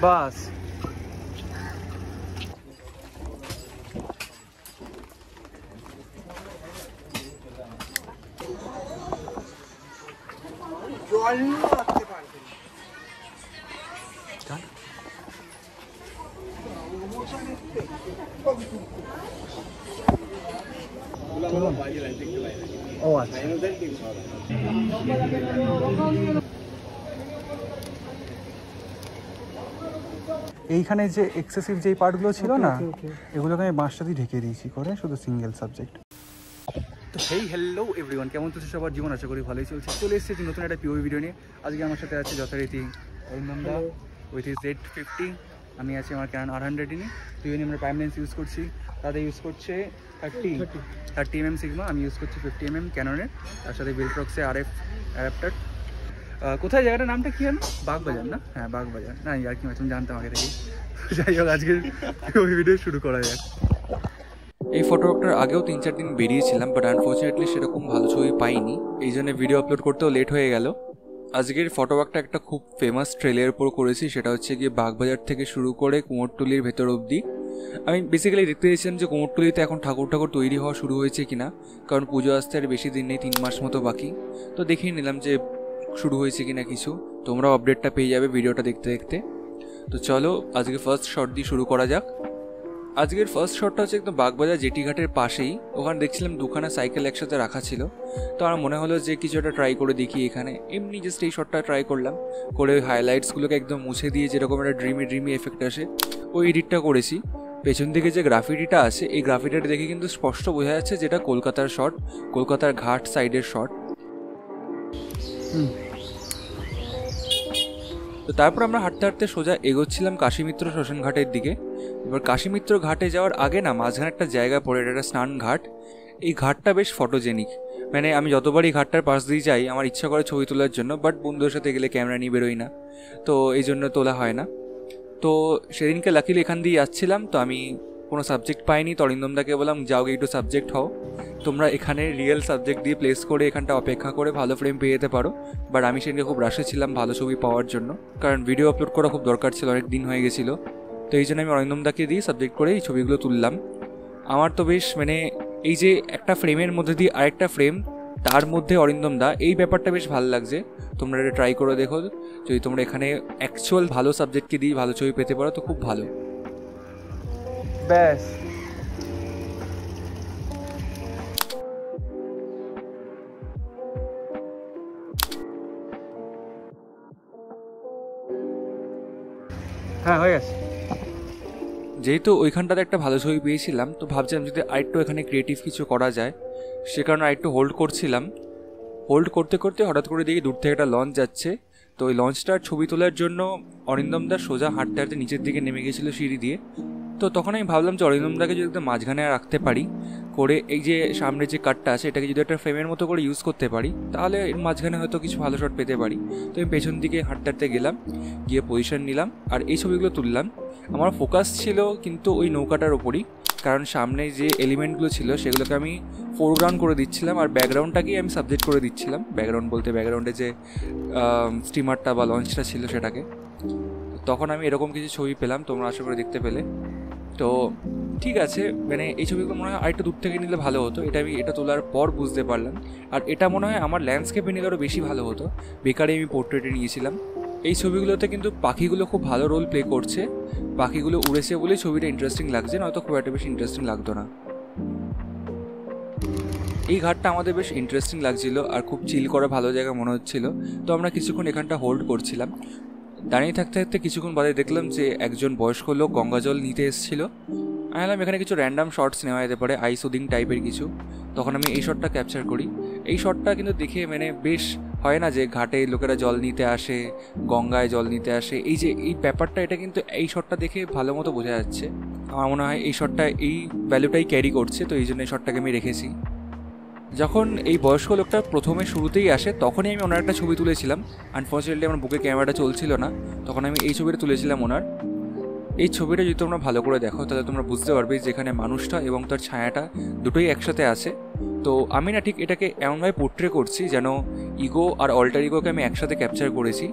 বাস ও আচ্ছা এইখানে যে এক্সেসিভ যেই পার্টগুলো ছিল না এগুলোকে আমি বাঁশটা দিয়ে ঢেকে দিয়েছি করে শুধু সিঙ্গেল সাবজেক্ট। তো হেই হ্যালো এভরিওয়ান, কেমন তো সবার জীবন আশা করি ভালোই চলছে। চলে এসেছি নতুন একটা পিওভি ভিডিও নিয়ে। আজকে আমার সাথে আছে যথারীতি অরিন্দমদা উইথ ইজ Z50, আমি আছি আমার ক্যানন R100 নিয়ে। দুজনে আমরা প্রাইম লেন্স ইউজ করছি, তাদের ইউজ করছে 30mm সিগমা, আমি ইউজ করছি 50mm ক্যাননের, তার সাথে বিলফ্রক্সে RF অ্যাডাপ্টার। কোথায় জায়গাটার নামটা কি জানো? বাগবাজার না? হ্যাঁ বাগবাজার, না আর কি তুমি জানতাম আগে থেকে। যাই হোক আজকের ভিডিও শুরু করা যাক। এই ফটোগ্রাফটার আগেও 3-4 দিন বেরিয়েছিলাম, বাট আনফর্চুনেটলি সেরকম ভালো ছবি পাইনি, এই জন্য ভিডিও আপলোড করতেও লেট হয়ে গেল। আজকের ফটোগ্রাফটা একটা খুব ফেমাস ট্রেলের উপর করেছি, সেটা হচ্ছে গিয়ে বাগবাজার থেকে শুরু করে কুমোরটুলির ভেতর অবধি। আমি বেসিক্যালি দেখতে চেয়েছিলাম যে কুমোরটুলিতে এখন ঠাকুর তৈরি হওয়া শুরু হয়েছে কিনা, কারণ পুজো আসতে আর বেশি দিন নেই, 3 মাস মতো বাকি। তো দেখেই নিলাম যে শুরু হয়েছে কিনা কিছু। তোমরাও আপডেটটা পেয়ে যাবে ভিডিওটা দেখতে দেখতে। তো চলো আজকে ফার্স্ট শট দিয়ে শুরু করা যাক। আজকের ফার্স্ট শটটা হচ্ছে একদম বাগবাজার জেটি ঘাটের পাশেই। ওখানে দেখছিলাম দুখানা সাইকেল একসাথে রাখা ছিল, তো আমার মনে হলো যে কিছু একটা ট্রাই করে দেখি এখানে। এমনি জাস্ট এই শটটা ট্রাই করলাম, করে ওই হাইলাইটসগুলোকে একদম মুছে দিয়ে যেরকম একটা ড্রিমি এফেক্ট আসে ওই এডিটটা করেছি। পেছন দিকে যে গ্রাফিটিটা আছে এই গ্রাফিটিটা দেখে কিন্তু স্পষ্ট বোঝা যাচ্ছে যেটা কলকাতার শট, কলকাতার ঘাট সাইডের শট। তো তারপর আমরা হাঁটতে হাঁটতে সোজা এগোচ্ছিলাম কাশীমিত্র শ্মশান ঘাটের দিকে। এবার কাশীমিত্র ঘাটে যাওয়ার আগে না মাঝখানে একটা জায়গা পড়ে, একটা স্নান ঘাট। এই ঘাটটা বেশ ফটোজেনিক, মানে আমি যতবারই ঘাটটার পাশ দিয়ে যাই আমার ইচ্ছা করে ছবি তোলার জন্য, বাট বন্ধুদের সাথে গেলে ক্যামেরা নিয়ে বেরোই না, তো এই জন্য তোলা হয় না। তো সেদিনকে লাকিলি এখান দিয়ে যাচ্ছিলাম, তো আমি কোনো সাবজেক্ট পাইনি, তো অরিন্দমদাকে বললাম যাও গিয়ে একটু সাবজেক্ট হও, তোমরা এখানে রিয়েল সাবজেক্ট দিয়ে প্লেস করে এখানটা অপেক্ষা করে ভালো ফ্রেম পেয়ে যেতে পারো। বাট আমি সেদিনকে খুব রাশে ছিলাম ভালো ছবি পাওয়ার জন্য, কারণ ভিডিও আপলোড করা খুব দরকার ছিল, অনেক দিন হয়ে গেছিলো। তো এই জন্য আমি অরিন্দমদাকে দিয়ে সাবজেক্ট করে এই ছবিগুলো তুললাম। আমার তো বেশ মানে এই যে একটা ফ্রেমের মধ্যে দিয়ে আরেকটা ফ্রেম, তার মধ্যে অরিন্দমদা, এই ব্যাপারটা বেশ ভালো লাগছে। তোমরা এটা ট্রাই করে দেখো, যদি তোমরা এখানে অ্যাকচুয়াল ভালো সাবজেক্টকে দিয়ে ভালো ছবি পেতে পারো তো খুব ভালো। ব্যাস হ্যাঁ হয়ে গেছে। যেহেতু ওইখানটাতে একটা ভালো ছবি পেয়েছিলাম, তো ভাবছিলাম যদি আরেকটু এখানে ক্রিয়েটিভ কিছু করা যায়, সে কারণে আরেকটু হোল্ড করছিলাম। হোল্ড করতে করতে হঠাৎ করে দেখি দূর থেকে একটা লঞ্চ যাচ্ছে। তো ওই লঞ্চটার ছবি তোলার জন্য অরিন্দমদা সোজা হাঁটতে হাঁটতে নিচের দিকে নেমে গেছিলো সিঁড়ি দিয়ে। তো তখন আমি ভাবলাম যে অরিন্দমদাকে যদি একদম মাঝখানে রাখতে পারি, করে এই যে সামনে যে কাটটা আছে এটাকে যদি একটা ফ্রেমের মতো করে ইউজ করতে পারি, তাহলে এর মাঝখানে হয়তো কিছু ভালো শট পেতে পারি। তো আমি পেছন দিকে হাঁটতে হাঁটতে গেলাম, গিয়ে পজিশন নিলাম আর এই ছবিগুলো তুললাম। আমার ফোকাস ছিল কিন্তু ওই নৌকাটার ওপরই, কারণ সামনে যে এলিমেন্টগুলো ছিল সেগুলোকে আমি ফোরগ্রাউন্ড করে দিচ্ছিলাম আর ব্যাকগ্রাউন্ডটাকেই আমি সাবজেক্ট করে দিচ্ছিলাম। ব্যাকগ্রাউন্ড বলতে ব্যাকগ্রাউন্ডে যে স্টিমারটা বা লঞ্চটা ছিল সেটাকে। তখন আমি এরকম কিছু ছবি পেলাম, তোমরা আশা করে দেখতে পেলে। তো ঠিক আছে, মানে এই ছবিগুলো মনে হয় আরেকটু দূর থেকে নিলে ভালো হতো, এটা তোলার পর বুঝতে পারলাম। আর এটা মনে হয় আমার ল্যান্ডস্কেপে নিলে আরও বেশি ভালো হতো, বেকারে আমি পোর্ট্রেটে নিয়েছিলাম। এই ছবিগুলোতে কিন্তু পাখিগুলো খুব ভালো রোল প্লে করছে, পাখিগুলো উড়েছে বলেই ছবিটা ইন্টারেস্টিং লাগছে, নয়তো খুব একটা বেশি ইন্টারেস্টিং লাগতো না। এই ঘাটটা আমাদের বেশ ইন্টারেস্টিং লাগছিল আর খুব চিল করা ভালো জায়গা মনে হচ্ছিল। তো আমরা কিছুক্ষণ এখানটা হোল্ড করছিলাম। দাঁড়িয়ে থাকতে থাকতে কিছুক্ষণ বাদে দেখলাম যে একজন বয়স্ক লোক গঙ্গা জল নিতে এসেছিলো। আমি ভাবলাম এখানে কিছু র্যান্ডাম শর্টস নেওয়া যেতে পারে, আই সুদিং টাইপের কিছু। তখন আমি এই শটটা ক্যাপচার করি। এই শটটা কিন্তু দেখে মানে বেশ হয় না যে ঘাটে লোকেরা জল নিতে আসে, গঙ্গায় জল নিতে আসে, এই যে এই ব্যাপারটা, এটা কিন্তু এই শটটা দেখে ভালো মতো বোঝা যাচ্ছে। আমার মনে হয় এই শটটা এই ভ্যালুটাই ক্যারি করছে, তো এই জন্য এই শটটাকে আমি রেখেছি। যখন এই বয়স্ক লোকটা প্রথমে শুরুতেই আসে তখনই আমি ওনার একটা ছবি তুলেছিলাম। আনফর্চুনেটলি আমার বুকে ক্যামেরাটা চলছিল না, তখন আমি এই ছবিটা তুলেছিলাম ওনার। এই ছবিটা যদি তোমরা ভালো করে দেখো তাহলে তোমরা বুঝতে পারবে যেখানে মানুষটা এবং তার ছায়াটা দুটোই একসাথে আছে। তো আমি না ঠিক এটাকে এমনভাবে পোর্ট্রে করছি যেন ইগো আর অল্টার ইগোকে আমি একসাথে ক্যাপচার করেছি।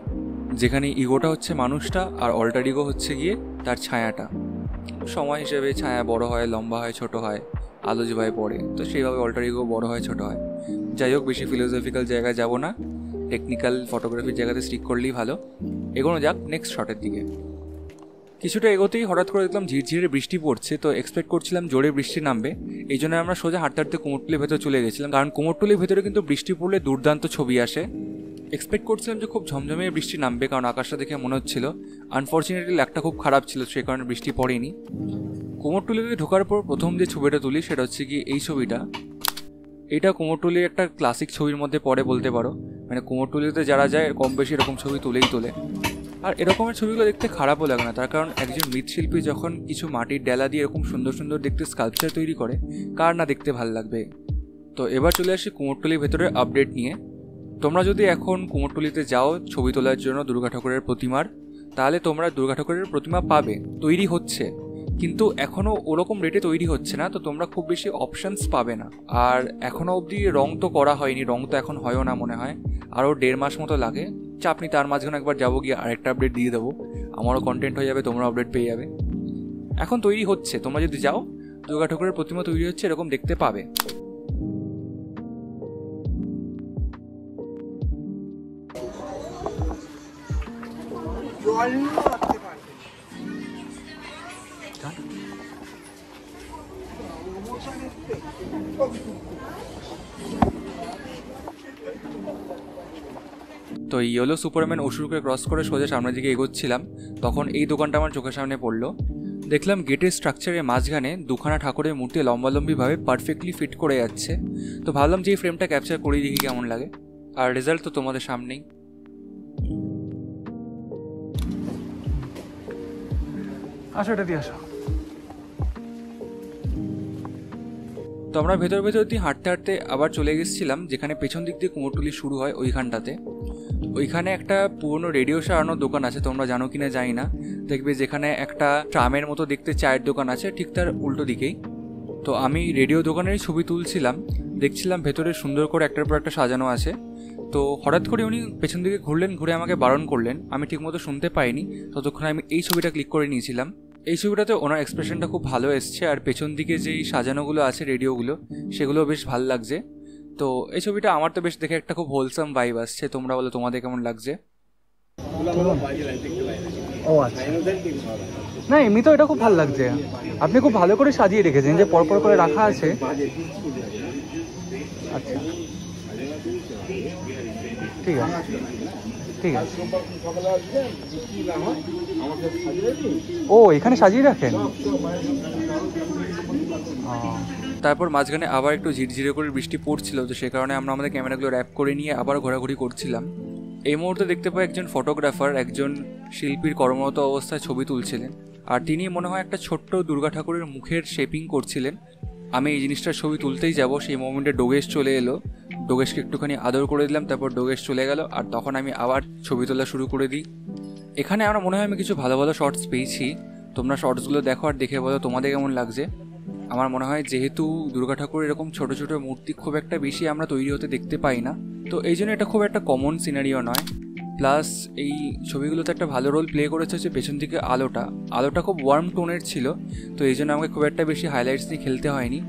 যেখানে ইগোটা হচ্ছে মানুষটা আর অল্টার ইগো হচ্ছে গিয়ে তার ছায়াটা। সময় হিসেবে ছায়া বড় হয়, লম্বা হয়, ছোট হয়, আলো যেভাবে পড়ে, তো সেইভাবে অল্টার ইগো বড় হয়, ছোট হয়। যাই হোক, বেশি ফিলোসফিক্যাল জায়গায় যাব না, টেকনিক্যাল ফটোগ্রাফির জায়গাতে স্টিক করলেই ভালো। এগোনো যাক নেক্সট শটের দিকে। কিছুটা এগোতেই হঠাৎ করে দেখলাম ঝিরঝিরে বৃষ্টি পড়ছে, তো এক্সপেক্ট করছিলাম জোরে বৃষ্টি নামবে, এই জন্য আমরা সোজা হাঁটতে হাঁটতে কুমোরটুলির ভেতরে চলে গেছিলাম, কারণ কুমোরটুলির ভেতরে কিন্তু বৃষ্টি পড়লে দুর্দান্ত ছবি আসে। এক্সপেক্ট করছিলাম যে খুব ঝমঝমে বৃষ্টি নামবে, কারণ আকাশটা দেখে মনে হচ্ছিল। আনফর্চুনেটলি লাকটা খুব খারাপ ছিল, সেই কারণে বৃষ্টি পড়েনি। কুমোরটুলিতে ঢোকার পর প্রথম যে ছবিটা তুলি সেটা হচ্ছে কি এই ছবিটা। এটা কুমোরটুলির একটা ক্লাসিক ছবির মধ্যে পড়ে বলতে পারো, মানে কুমোরটুলিতে যারা যায় কম বেশি এরকম ছবি তুলেই তোলে। আর এরকমের ছবিগুলো দেখতে খারাপও লাগে না, তার কারণ একজন মৃৎশিল্পী যখন কিছু মাটির ডেলা দিয়ে এরকম সুন্দর সুন্দর দেখতে স্কাল্পচার তৈরি করে, কার না দেখতে ভালো লাগবে। তো এবার চলে আসি কুমোরটুলির ভেতরের আপডেট নিয়ে। তোমরা যদি এখন কুমোরটুলিতে যাও ছবি তোলার জন্য দুর্গা ঠাকুরের প্রতিমার, তাহলে তোমরা দুর্গা ঠাকুরের প্রতিমা পাবে, তৈরি হচ্ছে, কিন্তু এখনও ওরকম রেটে তৈরি হচ্ছে না, তো তোমরা খুব বেশি অপশানস পাবে না। আর এখনও অবধি রং তো করা হয়নি, রং তো এখন হয়ও না মনে হয়, আরও 1.5 মাস মতো লাগে। চাপনি, তার মাঝখানে একবার যাবো, গিয়ে আরেকটা আপডেট দিয়ে দেবো, আমারও কন্টেন্ট হয়ে যাবে, তোমরা আপডেট পেয়ে যাবে। এখন তৈরি হচ্ছে, তোমরা যদি যাও দুর্গা ঠাকুরের প্রতিমা তৈরি হচ্ছে, এরকম দেখতে পাবে। তো ইয়েলো সুপারম্যান অসুরকে ক্রস করে সোজা সামনের দিকে এগোচ্ছিলাম, তখন এই দোকানটা আমার চোখের সামনে পড়লো। দেখলাম গেটের স্ট্রাকচারের মাঝখানে দুখানা ঠাকুরের মূর্তি লম্বালম্বিভাবে পারফেক্টলি ফিট করে যাচ্ছে। তো ভাবলাম যে এই ফ্রেমটা ক্যাপচার করে দেখি কেমন লাগে, আর রেজাল্ট তো তোমাদের সামনেই। আসো, এটা দিয়ে আসো। তো আমরা ভেতর ভেতর দিয়ে হাঁটতে হাঁটতে আবার চলে গেছিলাম যেখানে পেছন দিক দিয়ে কুমোরটুলি শুরু হয়, ওইখানটাতে। ওইখানে একটা পুরনো রেডিও সারানোর দোকান আছে, তোমরা জানো কিনা জানি না, দেখবে যেখানে একটা ট্রামের মতো দেখতে চায়ের দোকান আছে, ঠিক তার উল্টো দিকেই। তো আমি রেডিও দোকানেরই ছবি তুলছিলাম, দেখছিলাম ভেতরে সুন্দর করে একটার পর একটা সাজানো আছে। তো হঠাৎ করে উনি পেছন দিকে ঘুরলেন, ঘুরে আমাকে বারণ করলেন, আমি ঠিকমতো শুনতে পাইনি, ততক্ষণে আমি এই ছবিটা ক্লিক করে নিয়েছিলাম। এই ছবিটাতে ওনার এক্সপ্রেশনটা খুব ভালো এসছে, আর পেছন দিকে যেই সাজানোগুলো আছে রেডিওগুলো, সেগুলো বেশ ভালো লাগছে। তো এই ছবিটা আমার তো বেশ দেখে একটা খুব হোলসাম ভাইব আসছে, তোমরা বলো তোমাদের কেমন লাগছে? ও আচ্ছা, না এমনি তো এটা খুব ভালো লাগছে, আপনি খুব ভালো করে সাজিয়ে রেখেছেন, যে পরপর করে রাখা আছে। আচ্ছা ঠিক আছে, ঠিক আছে। ও এখানে সাজিয়ে রাখেন। তারপর মাঝখানে আবার একটু ঝিরঝিরে করে বৃষ্টি পড়ছিল, তো সে কারণে আমরা আমাদের ক্যামেরাগুলো র্যাপ করে নিয়ে আবার ঘোরাঘুরি করছিলাম। এই মুহূর্তে দেখতে পাই একজন ফটোগ্রাফার একজন শিল্পীর কর্মরত অবস্থায় ছবি তুলছিলেন, আর তিনি মনে হয় একটা ছোট্ট দুর্গা ঠাকুরের মুখের শেপিং করছিলেন। আমি এই জিনিসটার ছবি তুলতেই যাব, সেই মোমেন্টে ডোগেশ চলে এলো, ডোগেশকে একটুখানি আদর করে দিলাম, তারপর ডোগেশ চলে গেল, আর তখন আমি আবার ছবি তোলা শুরু করে দিই। এখানে আমরা মনে হয় আমি কিছু ভালো ভালো শর্টস পেয়েছি, তোমরা শর্টসগুলো দেখো আর দেখে বলো তোমাদের কেমন লাগছে। আমার মনে হয় যেহেতু দুর্গা ঠাকুর এরকম ছোট ছোট মূর্তি খুব একটা বেশি আমরা তৈরি হতে দেখতে পাই না, তো এই জন্য এটা খুব একটা কমন সিনারিও নয়। প্লাস এই ছবিগুলোতে একটা ভালো রোল প্লে করেছে হচ্ছে পেছন দিকে আলোটা খুব ওয়ার্ম টোনের ছিল, তো এই জন্য আমাকে খুব একটা বেশি হাইলাইটস দিয়ে খেলতে হয়নি।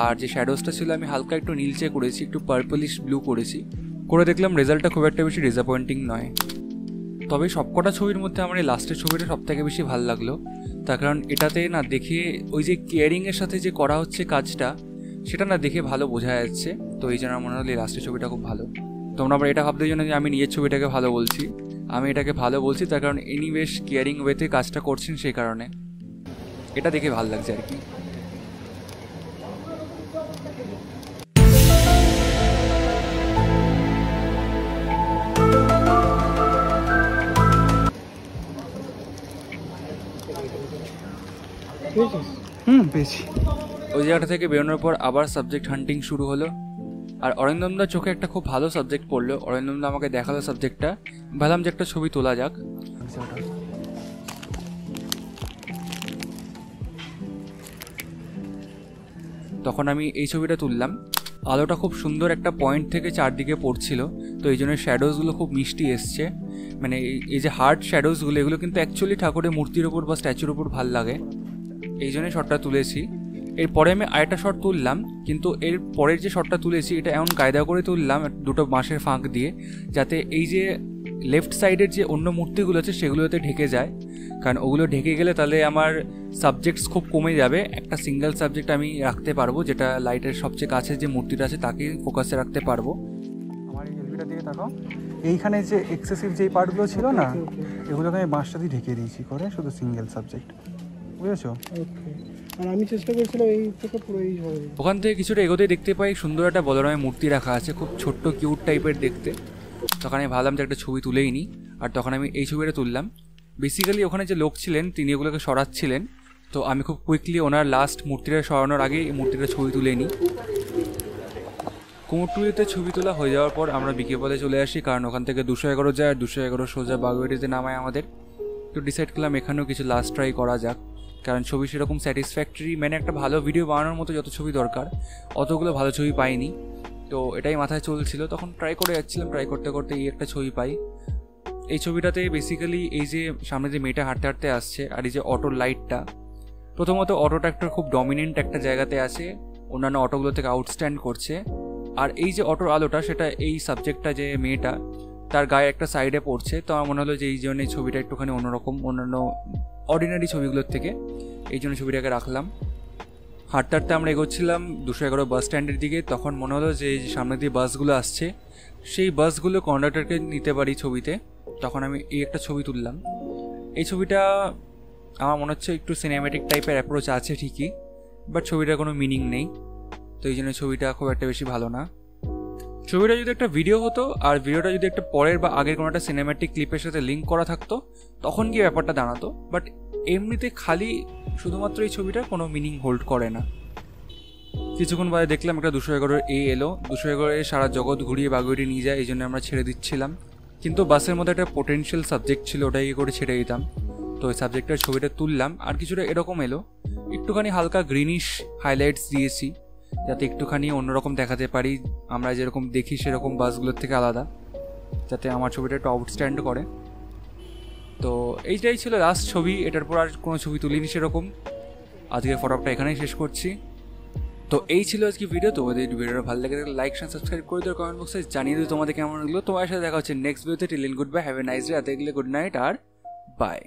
আর যে শ্যাডোসটা ছিল আমি হালকা একটু নীলচে করেছি, একটু পার্পলিশ ব্লু করেছি, করে দেখলাম রেজাল্টটা খুব একটা বেশি ডিসঅ্যাপয়েন্টিং নয়। তবে সবকটা ছবির মধ্যে আমার এই লাস্টের ছবিটা সবথেকে বেশি ভালো লাগলো, তার কারণ এটাতে না দেখে ওই যে কেয়ারিংয়ের সাথে যে করা হচ্ছে কাজটা, সেটা না দেখে ভালো বোঝা যাচ্ছে। তো এই জন্য মনে হলো এই লাস্টের ছবিটা খুব ভালো। তোমরা আবার এটা ভাবতে জন্য যে আমি নিজের ছবিটাকে ভালো বলছি, আমি এটাকে ভালো বলছি তার কারণ ইনি বেশ কেয়ারিং ওয়েতে কাজটা করছেন, সেই কারণে এটা দেখে ভালো লাগছে আর কি। পেয়েছি। ওই জায়গাটা থেকে বেরোনোর পর আবার সাবজেক্ট হান্টিং শুরু হলো, আর অরিন্দমদার চোখে একটা খুব ভালো সাবজেক্ট পড়লো। অরিন্দমদা আমাকে দেখালো সাবজেক্টটা, ভাবলাম যে একটা ছবি তোলা যাক। তখন আমি এই ছবিটা তুললাম। আলোটা খুব সুন্দর একটা পয়েন্ট থেকে চারদিকে পড়ছিল, তো এই জন্য শ্যাডোজগুলো খুব মিষ্টি এসছে। মানে এই যে হার্ড শ্যাডোজগুলো এগুলো কিন্তু অ্যাকচুয়ালি ঠাকুরের মূর্তির ওপর বা স্ট্যাচুর ওপর ভাল লাগে, এই জন্যই শটটা তুলেছি। এরপরে আমি আরেকটা শট তুললাম, কিন্তু এর পরের যে শটটা তুলেছি এটা এমন কায়দা করে তুললাম দুটো বাঁশের ফাঁক দিয়ে, যাতে এই যে লেফট সাইডের যে অন্য মূর্তিগুলো আছে সেগুলোতে ঢেকে যায়, কারণ ওগুলো ঢেকে গেলে তাহলে আমার সাবজেক্টস খুব কমে যাবে। একটা সিঙ্গেল সাবজেক্ট আমি রাখতে পারবো, যেটা লাইটের সবচেয়ে কাছে যে মূর্তিটা আছে তাকেই ফোকাসে রাখতে পারবো। আমার এই এলবিটা দিকে তাকাও, এইখানে যে এক্সেসিভ যেই পার্টগুলো ছিল না এগুলোকে আমি বাঁশটা দিয়ে ঢেকে দিয়েছি করে, শুধু সিঙ্গেল সাবজেক্ট, বুঝেছো? আর আমি চেষ্টা করছিলাম এই থেকে পুরো এই হবে। ওখান থেকে কিছুটা এগোতে দেখতে পাই সুন্দর একটা বলরামের মূর্তি রাখা আছে, খুব ছোট্ট কিউট টাইপের দেখতে। তখন আমি ভাবলাম যে একটা ছবি তুলেই নিই, আর তখন আমি এই ছবিটা তুললাম। বেসিক্যালি ওখানে যে লোক ছিলেন তিনি এগুলোকে সরাচ্ছিলেন, তো আমি খুব কুইকলি ওনার লাস্ট মূর্তিটা সরানোর আগে এই মূর্তিটা ছবি তুলে নিই। কুমোরটুলিতে ছবি তোলা হয়ে যাওয়ার পর আমরা বিকেপদে চলে আসি, কারণ ওখান থেকে 211 যায়, আর 211 সোজা বাগুইয়াটিতে নামায় আমাদের। তো ডিসাইড করলাম এখানেও কিছু লাস্ট ট্রাই করা যাক, কারণ ছবি সেরকম স্যাটিসফ্যাক্টরি, মানে একটা ভালো ভিডিও বানানোর মতো যত ছবি দরকার অতগুলো ভালো ছবি পাইনি। তো এটাই মাথায় চলছিল, তখন ট্রাই করে যাচ্ছিলাম, ট্রাই করতে করতে এই একটা ছবি পাই। এই ছবিটাতে বেসিক্যালি এই যে সামনে যে মেয়েটা হাঁটতে হাঁটতে আসছে, আর এই যে অটোর লাইটটা, প্রথমত অটোটা একটা খুব ডমিনেন্ট একটা জায়গাতে আছে, অন্যান্য অটোগুলো থেকে আউটস্ট্যান্ড করছে। আর এই যে অটোর আলোটা সেটা এই সাবজেক্টটা যে মেয়েটা তার গায়ে একটা সাইডে পড়ছে, তো আমার মনে হলো যে এই জন্য এই ছবিটা একটুখানি অন্যরকম অন্যান্য অর্ডিনারি ছবিগুলোর থেকে, এই জন্য ছবিটাকে রাখলাম। হাঁটতে হাঁটতে আমরা এগোচ্ছিলাম 211 বাস স্ট্যান্ডের দিকে, তখন মনে হলো যে এই যে সামনে দিয়ে বাসগুলো আসছে সেই বাসগুলো কন্ডাক্টরকে নিতে পারি ছবিতে। তখন আমি এই একটা ছবি তুললাম। এই ছবিটা আমার মনে হচ্ছে একটু সিনেম্যাটিক টাইপের অ্যাপ্রোচ আছে ঠিকই, বাট ছবিটার কোনো মিনিং নেই, তো এই জন্য ছবিটা খুব একটা বেশি ভালো না। ছবিটা যদি একটা ভিডিও হতো আর ভিডিওটা যদি একটা পরের বা আগের কোনো একটা সিনেম্যাটিক ক্লিপের সাথে লিঙ্ক করা থাকতো তখন কি ব্যাপারটা দাঁড়াতো, বাট এমনিতে খালি শুধুমাত্র এই ছবিটার কোনো মিনিং হোল্ড করে না। কিছুক্ষণ বাদে দেখলাম একটা 211 এলো, 211 সারা জগৎ ঘুরিয়ে বাগুইয়াটি নিয়ে যায়, এই জন্য আমরা ছেড়ে দিচ্ছিলাম। কিন্তু বাসের মধ্যে একটা পোটেনশিয়াল সাবজেক্ট ছিল, ওটাই করে ছেড়ে দিতাম। তো ওই সাবজেক্টের ছবিটা তুললাম, আর কিছুটা এরকম এলো, একটুখানি হালকা গ্রিনিশ হাইলাইটস দিয়েছি যাতে একটুখানি অন্যরকম দেখাতে পারি, আমরা যেরকম দেখি সেরকম বাসগুলোর থেকে আলাদা, যাতে আমার ছবিটা একটু আউটস্ট্যান্ড করে। তো এইটাই ছিল লাস্ট ছবি, এটার পর আর কোনো ছবি তুলিনি সেরকম। আজকের ফটোটা এখানেই শেষ করছি। তো এই ছিল আজকে ভিডিও। তোমাদের ভিডিওটা ভালো লাগে লাইক শেয়ার সাবস্ক্রাইব করে দিও, কমেন্ট বক্সে জানিয়ে দিও তোমাদের কেমন লাগলো। তোমার সাথে দেখা হচ্ছে নেক্সট ভিডিওতে। Till then good bye, have a nice day. রাতে গেলে গুড নাইট আর বাই।